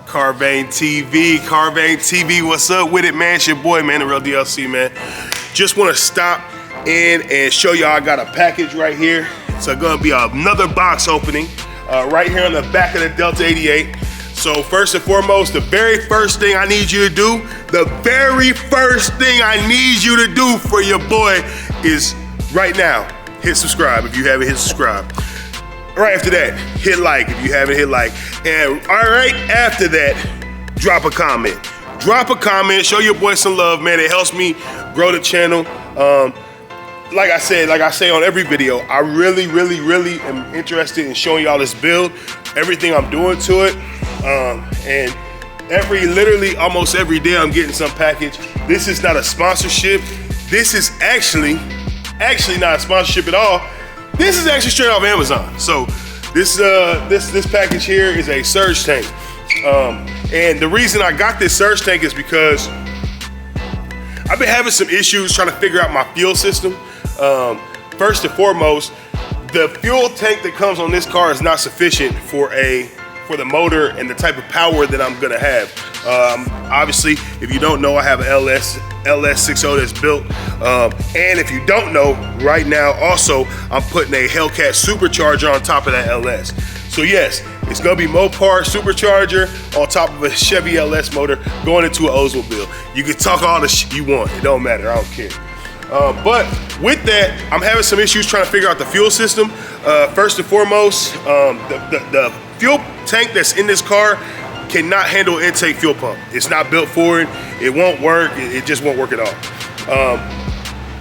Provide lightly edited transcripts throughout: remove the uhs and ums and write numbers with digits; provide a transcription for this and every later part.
Carvane TV, what's up with it, man? It's your boy, man, the Real DLC, man. Just want to stop in and show y'all I got a package right here. It's gonna be another box opening right here on the back of the Delta 88. So first and foremost, the very first thing I need you to do, for your boy is right now, hit subscribe if you haven't hit subscribe. Right after that, hit like if you haven't hit like. And right after that, drop a comment. Show your boy some love, man. It helps me grow the channel. Like I say on every video, I really am interested in showing y'all this build, everything I'm doing to it. And literally almost every day I'm getting some package. This is not a sponsorship. This is actually not a sponsorship at all. This is actually straight off Amazon. So this package here is a surge tank. And the reason I got this surge tank is because I've been having some issues trying to figure out my fuel system. First and foremost, the fuel tank that comes on this car is not sufficient for the motor and the type of power that I'm gonna have. Obviously, if you don't know, I have an LS60 that's built. And if you don't know, right now also, I'm putting a Hellcat supercharger on top of that LS. So yes, it's gonna be Mopar supercharger on top of a Chevy LS motor going into an Oldsmobile. You can talk all the shit you want, it don't matter, I don't care. But with that, I'm having some issues trying to figure out the fuel system. First and foremost, the fuel tank that's in this car cannot handle intake fuel pump. It's not built for it. It won't work. It just won't work at all.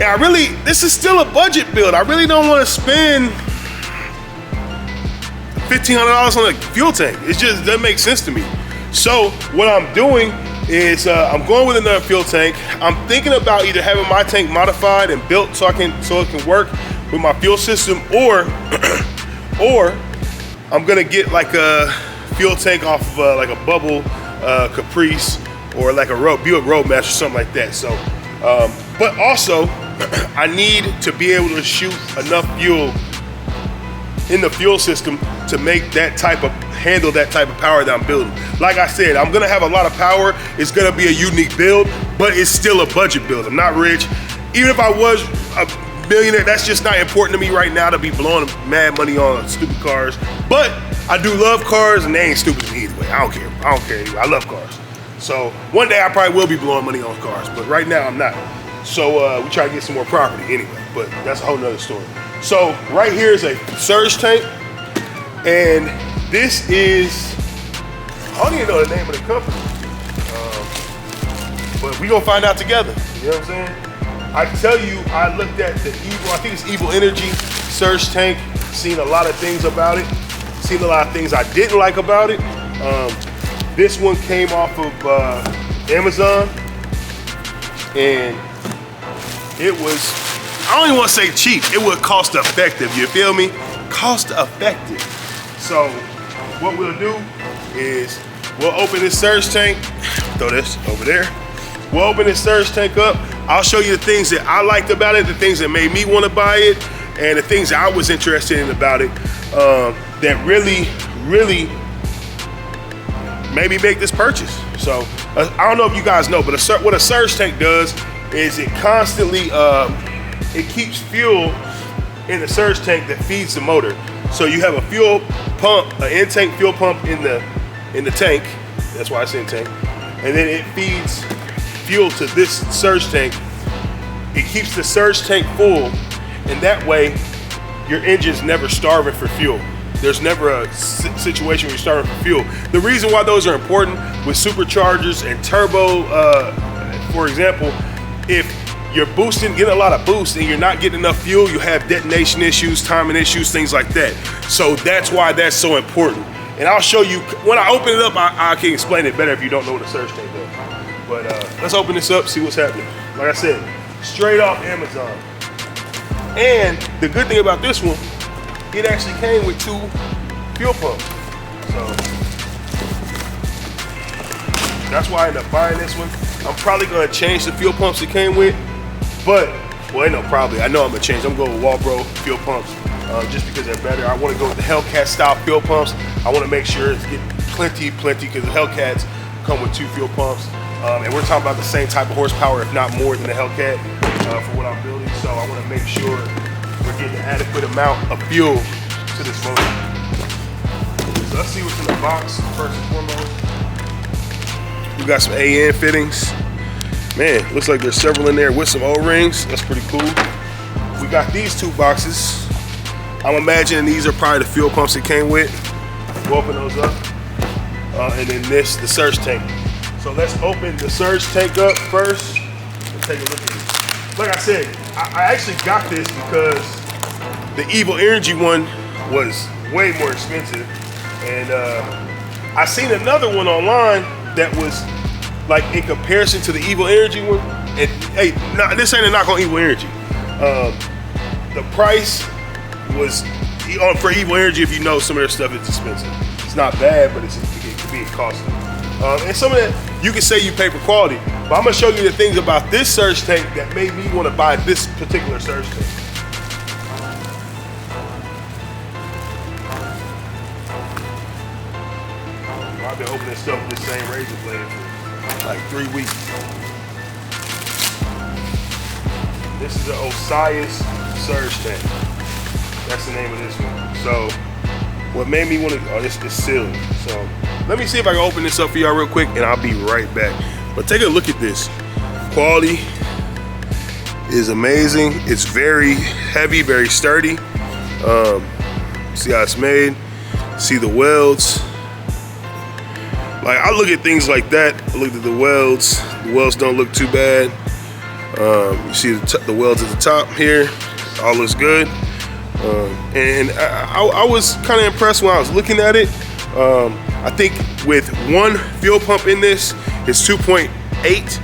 And this is still a budget build. I really don't want to spend $1,500 on a fuel tank. It just doesn't make sense to me. So what I'm doing is I'm going with another fuel tank. I'm thinking about either having my tank modified and built so it can work with my fuel system, or I'm gonna get like a fuel tank off of like a Bubble Caprice or like a Buick Roadmaster or something like that. So, but also I need to be able to shoot enough fuel in the fuel system to make handle that type of power that I'm building. Like I said, I'm gonna have a lot of power. It's gonna be a unique build, but it's still a budget build. I'm not rich. Even if I was a millionaire, that's just not important to me right now to be blowing mad money on stupid cars. But I do love cars, and they ain't stupid to me either way. I don't care anyway. I love cars. So one day I probably will be blowing money on cars, but right now I'm not. So we try to get some more property anyway, but that's a whole nother story. So right here is a surge tank, and this is, I don't even know the name of the company, but we gonna find out together, you know what I'm saying? I tell you, I looked at the I think it's Evil Energy surge tank, seen a lot of things about it, seen a lot of things I didn't like about it. This one came off of Amazon, and it was, I don't even want to say cheap, it was cost effective, you feel me? Cost effective. So what we'll do is we'll open this surge tank, throw this over there. We'll open this surge tank up. I'll show you the things that I liked about it, the things that made me want to buy it, and the things that I was interested in about it that really made me make this purchase. So I don't know if you guys know, but what a surge tank does is it constantly, it keeps fuel in the surge tank that feeds the motor. So you have a fuel pump, an intake fuel pump in the tank. That's why I say tank. And then it feeds fuel to this surge tank. It keeps the surge tank full, and that way your engine's never starving for fuel. There's never a situation where you're starving for fuel. The reason why those are important with superchargers and turbo, for example, if you're getting a lot of boost and you're not getting enough fuel, you have detonation issues, timing issues, things like that. So that's why that's so important. And I'll show you, when I open it up, I can explain it better if you don't know what a surge tank does. But let's open this up, see what's happening. Like I said, straight off Amazon. And the good thing about this one, it actually came with 2 fuel pumps. So that's why I ended up buying this one. I'm probably gonna change the fuel pumps it came with, but, well, ain't no probably, I know I'm gonna change. I'm going with Walbro fuel pumps just because they're better. I wanna go with the Hellcat style fuel pumps. I wanna make sure it's getting plenty, because the Hellcats come with 2 fuel pumps. And we're talking about the same type of horsepower, if not more than the Hellcat for what I'm building. So I want to make sure we're getting an adequate amount of fuel to this motor. So let's see what's in the box first and foremost. We got some AN fittings. Man, looks like there's several in there with some O-rings. That's pretty cool. We got these 2 boxes. I'm imagining these are probably the fuel pumps it came with. We'll open those up. And then this, the surge tank. So let's open the surge tank up first and take a look at it. Like I said, I actually got this because the Evil Energy one was way more expensive. And I seen another one online that was like in comparison to the Evil Energy one. And hey, this ain't a knock on Evil Energy. The price was, for Evil Energy, if you know some of their stuff, it's expensive. It's not bad, but it can be costly. And some of that, you can say you pay for quality, but I'm gonna show you the things about this surge tank that made me wanna buy this particular surge tank. I've been opening stuff with this same razor blade for like 3 weeks. This is an Osias surge tank. That's the name of this one. So what made me want to, oh, this is sealed. So let me see if I can open this up for y'all real quick and I'll be right back. But take a look at this. Quality is amazing. It's very heavy, very sturdy. See how it's made. See the welds. Like, I look at things like that. I look at the welds. The welds don't look too bad. You see the welds at the top here. All looks good. And I was kind of impressed when I was looking at it. I think with 1 fuel pump in this, it's 2.8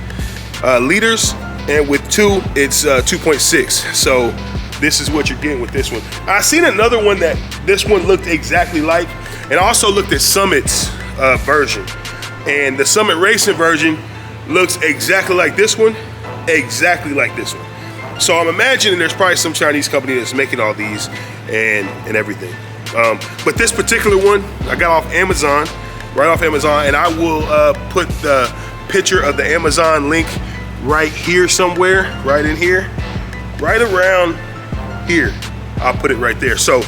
liters, and with 2, it's 2.6. So this is what you're getting with this one. I seen another one that this one looked exactly like, and I also looked at Summit's version, and the Summit Racing version looks exactly like this one, exactly like this one. So I'm imagining there's probably some Chinese company that's making all these and everything. But this particular one, I got off Amazon, right off Amazon, and I will put the picture of the Amazon link right here somewhere, right in here, right around here. I'll put it right there. So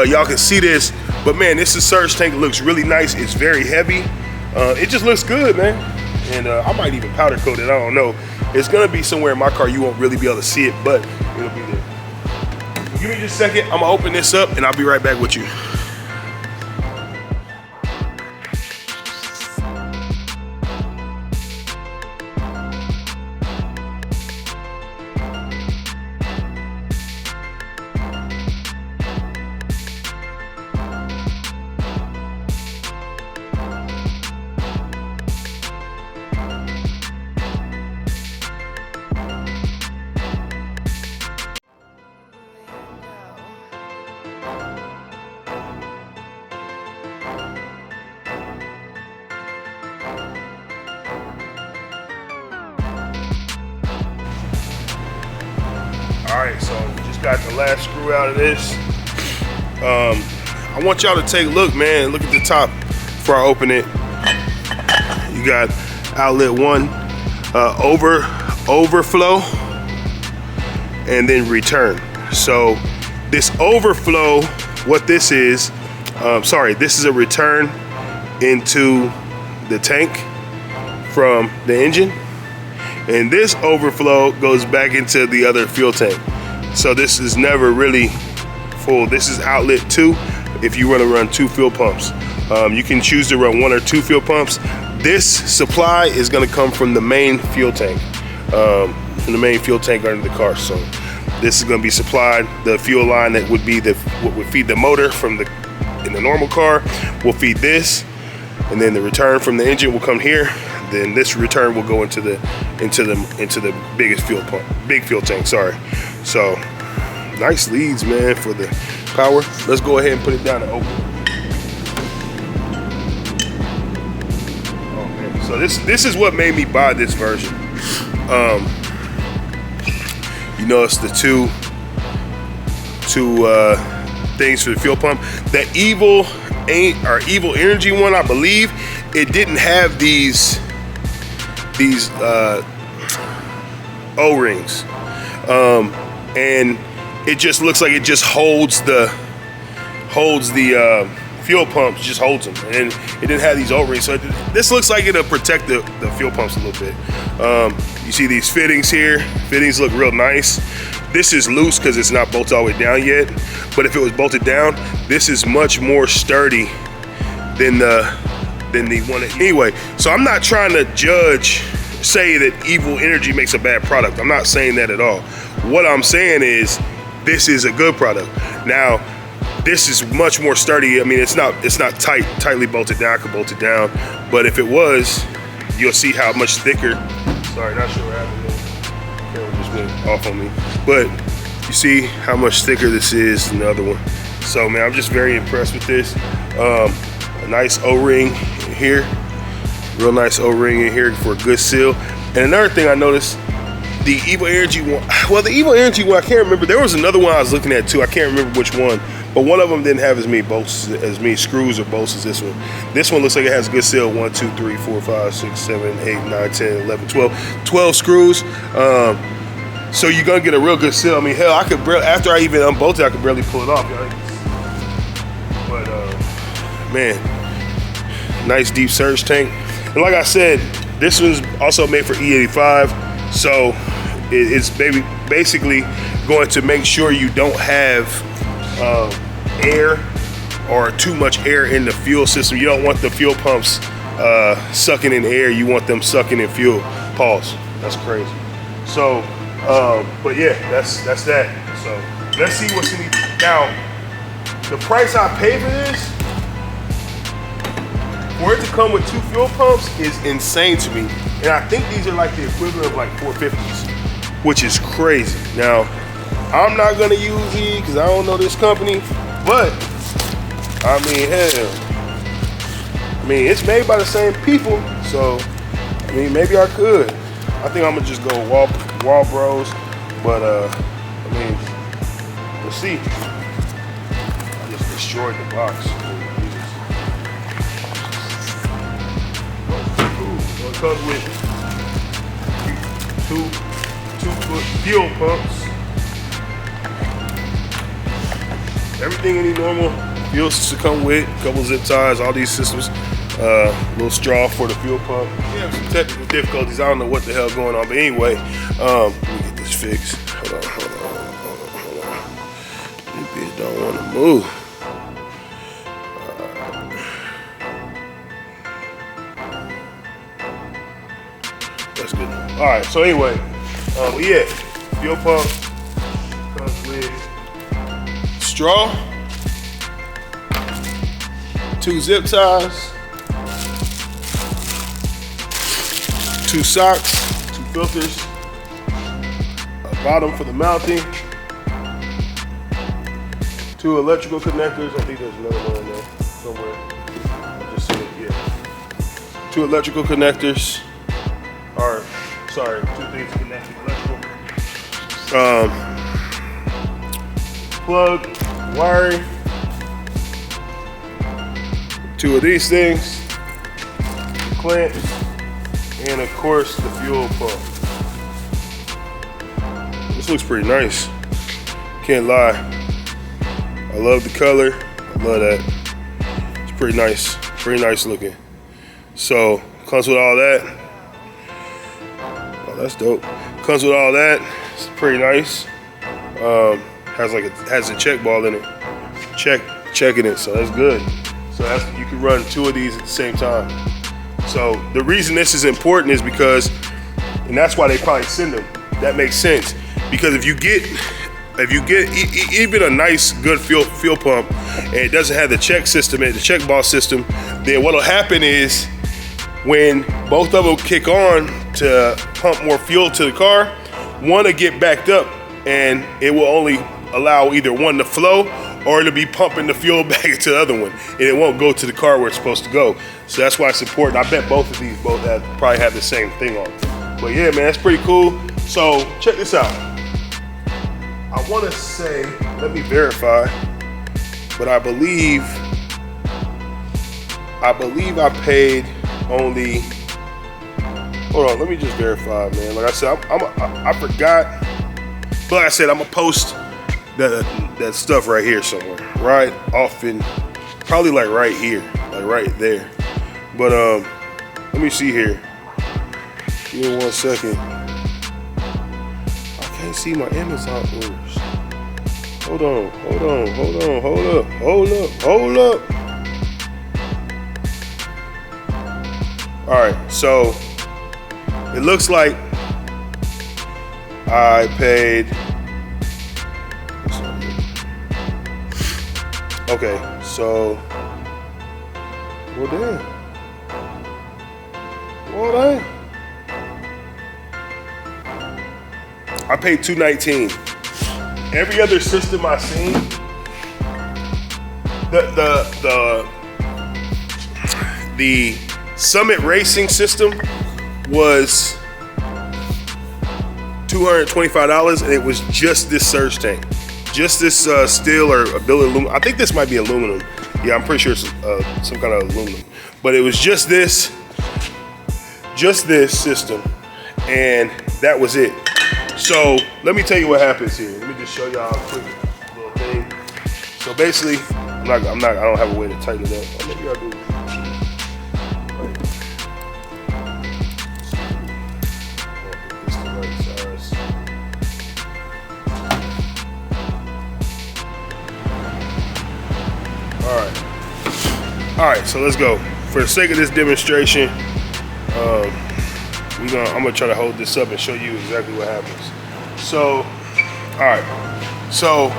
y'all can see this, but man, this is surge tank. It looks really nice. It's very heavy. It just looks good, man. And I might even powder coat it, I don't know. It's gonna be somewhere in my car, you won't really be able to see it, but it'll be there. Give me just a second, I'm gonna open this up and I'll be right back with you. All right, so we just got the last screw out of this. I want y'all to take a look, man. Look at the top before I open it. You got outlet 1, overflow, and then return. So this overflow, what this is, this is a return into the tank from the engine. And this overflow goes back into the other fuel tank. So this is never really full. This is outlet 2 if you want to run 2 fuel pumps. You can choose to run 1 or 2 fuel pumps. This supply is going to come from the main fuel tank, from the main fuel tank under the car. So this is going to be supplied. The fuel line that would be what would feed the motor from in the normal car will feed this, and then the return from the engine will come here. Then this return will go into the biggest fuel pump, big fuel tank. Sorry. So nice leads, man, for the power. Let's go ahead and put it down and open. Oh man. So this is what made me buy this version. You know, it's the two things for the fuel pump. That Evil Evil Energy one, I believe, it didn't have these O-rings, and it just looks like it just holds the fuel pumps, just holds them, and it didn't have these O-rings. So this looks like it'll protect the fuel pumps a little bit. You see these fittings here. Fittings look real nice. This is loose because it's not bolted all the way down yet, but if it was bolted down, this is much more sturdy than the one. Anyway, so I'm not trying to say that Evil Energy makes a bad product. I'm not saying that at all. What I'm saying is this is a good product. Now, this is much more sturdy. I mean, it's not tightly bolted down. I could bolt it down, but if it was, you'll see how much thicker. Sorry, not sure what happened there. Camera just went off on me. But you see how much thicker this is than the other one. So man, I'm just very impressed with this. A nice O-ring here. Real nice O-ring in here for a good seal. And another thing I noticed, the Evil Energy one, well, the Evil Energy one, I can't remember. There was another one I was looking at too. I can't remember which one. But one of them didn't have as many bolts, as many screws or bolts as this one. This one looks like it has a good seal. 1, 2, 3, 4, 5, 6, 7, 8, 9, 10, 11, 12 screws. So you're gonna get a real good seal. I mean, hell, I could barely, after I even unbolted, I could barely pull it off. But man, nice deep surge tank. And like I said, this one's also made for E85. So it's basically going to make sure you don't have air or too much air in the fuel system. You don't want the fuel pumps sucking in air. You want them sucking in fuel. Pause. That's crazy. So, but yeah, that's that. So let's see what's in the, now, the price I pay for this, for it to come with 2 fuel pumps is insane to me. And I think these are like the equivalent of like 450s, which is crazy. Now, I'm not gonna use these because I don't know this company, but I mean, hell, I mean, it's made by the same people, so I mean, maybe I could. I think I'm gonna just go Wall Bros, but I mean, we'll see. I just destroyed the box. It comes with two fuel pumps. Everything any normal fuel system come with, a couple zip ties, all these systems. Little straw for the fuel pump. We have some technical difficulties. I don't know what the hell going on, but anyway, let me get this fixed. Hold on. This bitch don't want to move. That's good. All right. So anyway, yeah, fuel pump comes with straw, 2 zip ties, 2 socks, 2 filters, a bottom for the mounting, 2 electrical connectors. I think there's another one in there somewhere. I just see it, yeah. 2 electrical connectors, or sorry, 2 things connected electrical. Plug, wiring, 2 of these things, clamps, and of course the fuel pump. This looks pretty nice. Can't lie. I love the color. I love that. It's pretty nice. Pretty nice looking. So comes with all that. Oh, that's dope. Comes with all that. It's pretty nice. Has a check ball in it. Checking it. So that's good. So you can run 2 of these at the same time. So the reason this is important is because, and that's why they probably send them. That makes sense, because if you get even a nice good fuel pump and it doesn't have the check system and the check ball system, then what'll happen is when both of them kick on to pump more fuel to the car, one will get backed up and it will only allow either one to flow or it'll be pumping the fuel back into the other one, and it won't go to the car where it's supposed to go. So that's why it's important. I bet both of these probably have the same thing on. But yeah, man, that's pretty cool. So check this out. I want to say, let me verify, but I believe I believe I paid only, hold on, let me just verify, man. Like I said, I forgot. But like I said, I'm gonna post that stuff right here somewhere. Right off in, probably like right here, like right there. But let me see here. Give me 1 second. I can't see my Amazon orders. Hold on. Hold up. All right, so it looks like I paid. Okay, so well dang. I paid $219. Every other system I've seen, the Summit Racing system was $225, and it was just this surge tank, just this steel or a billet aluminum. I think this might be aluminum. Yeah, I'm pretty sure it's some kind of aluminum. But it was just this system, and that was it. So let me tell you what happens here. Let me just show y'all a quick little thing. So basically, I don't have a way to tighten it up. Or maybe I do. All right, so let's go. For the sake of this demonstration, I'm gonna try to hold this up and show you exactly what happens. So, all right. So,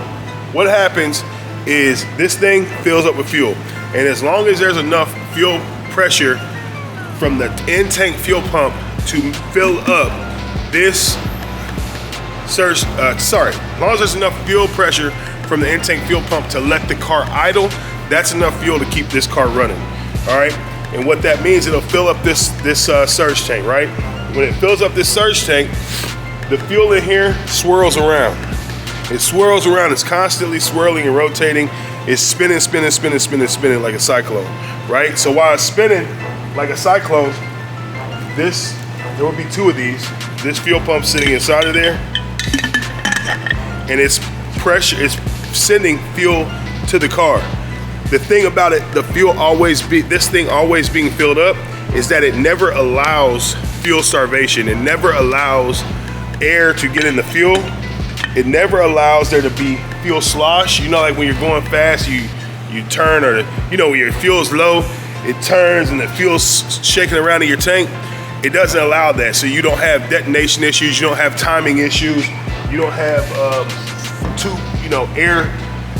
what happens is this thing fills up with fuel, and as long as there's enough fuel pressure from the in-tank fuel pump to fill up this surge, as long as there's enough fuel pressure from the in-tank fuel pump to let the car idle, that's enough fuel to keep this car running. All right, and what that means, it'll fill up this surge tank, right? When it fills up this surge tank, the fuel in here swirls around. It swirls around. It's constantly swirling and rotating. It's spinning like a cyclone, right? So while it's spinning like a cyclone, there will be two of these. This fuel pump sitting inside of there, and it's pressure is sending fuel to the car. The thing about it, this thing always being filled up, is that it never allows fuel starvation. It never allows air to get in the fuel. It never allows there to be fuel slosh. You know, like when you're going fast, you turn, or when your fuel's low, it turns and the fuel's shaking around in your tank. It doesn't allow that, so you don't have detonation issues. You don't have timing issues. You don't have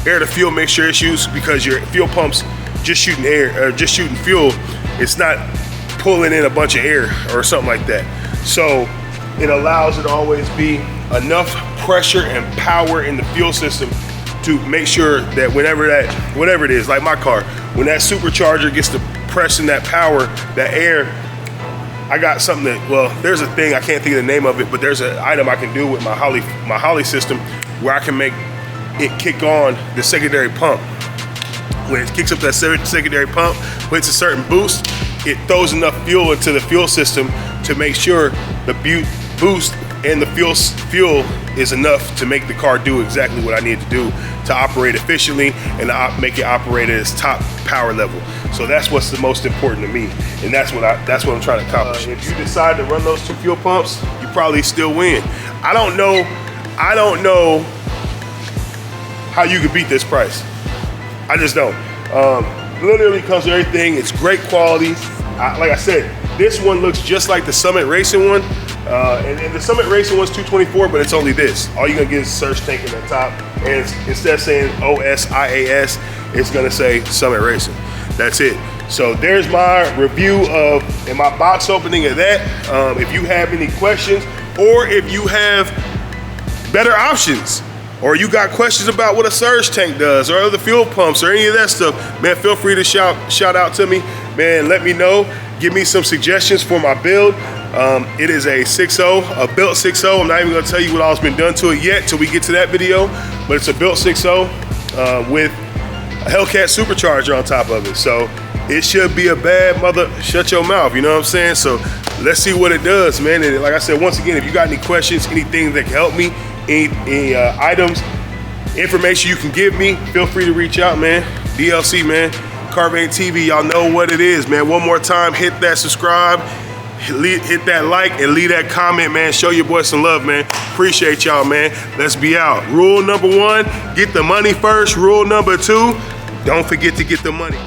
air to fuel mixture issues, because your fuel pump's just shooting air or just shooting fuel. It's not pulling in a bunch of air or something like that. So it allows it to always be enough pressure and power in the fuel system to make sure that whatever it is, like my car, when that supercharger gets to pressing that power, that air, I got something there's a thing, I can't think of the name of it, but there's an item I can do with my Holley system where I can make it kick on the secondary pump. When it kicks up that secondary pump, when it's a certain boost, it throws enough fuel into the fuel system to make sure the boost and the fuel is enough to make the car do exactly what I need to do to operate efficiently and to make it operate at its top power level. So that's what's the most important to me, and that's what I'm trying to accomplish. If you decide to run those two fuel pumps, you probably still win. I don't know how you could beat this price. I just don't. Literally comes with everything. It's great quality. Like I said, this one looks just like the Summit Racing one. And the Summit Racing one's $224, but it's only this. All you're gonna get is a surge tank in the top, and instead of saying OSIAS, it's gonna say Summit Racing. That's it. So there's my review and my box opening of that. If you have any questions, or if you have better options, or you got questions about what a surge tank does, or other fuel pumps, or any of that stuff, man, feel free to shout out to me. Man, let me know. Give me some suggestions for my build. It is a 6.0, a built 6.0. I'm not even gonna tell you what all's been done to it yet till we get to that video, but it's a built 6.0 with a Hellcat supercharger on top of it. So it should be a bad mother, shut your mouth, you know what I'm saying? So let's see what it does, man. And like I said, once again, if you got any questions, anything that can help me, any items, information you can give me, feel free to reach out, man. DLC, man. Carvane TV, y'all know what it is, man. One more time, hit that subscribe, hit that like, and leave that comment, man. Show your boy some love, man. Appreciate y'all, man. Let's be out. Rule number 1, get the money first. Rule number 2, don't forget to get the money.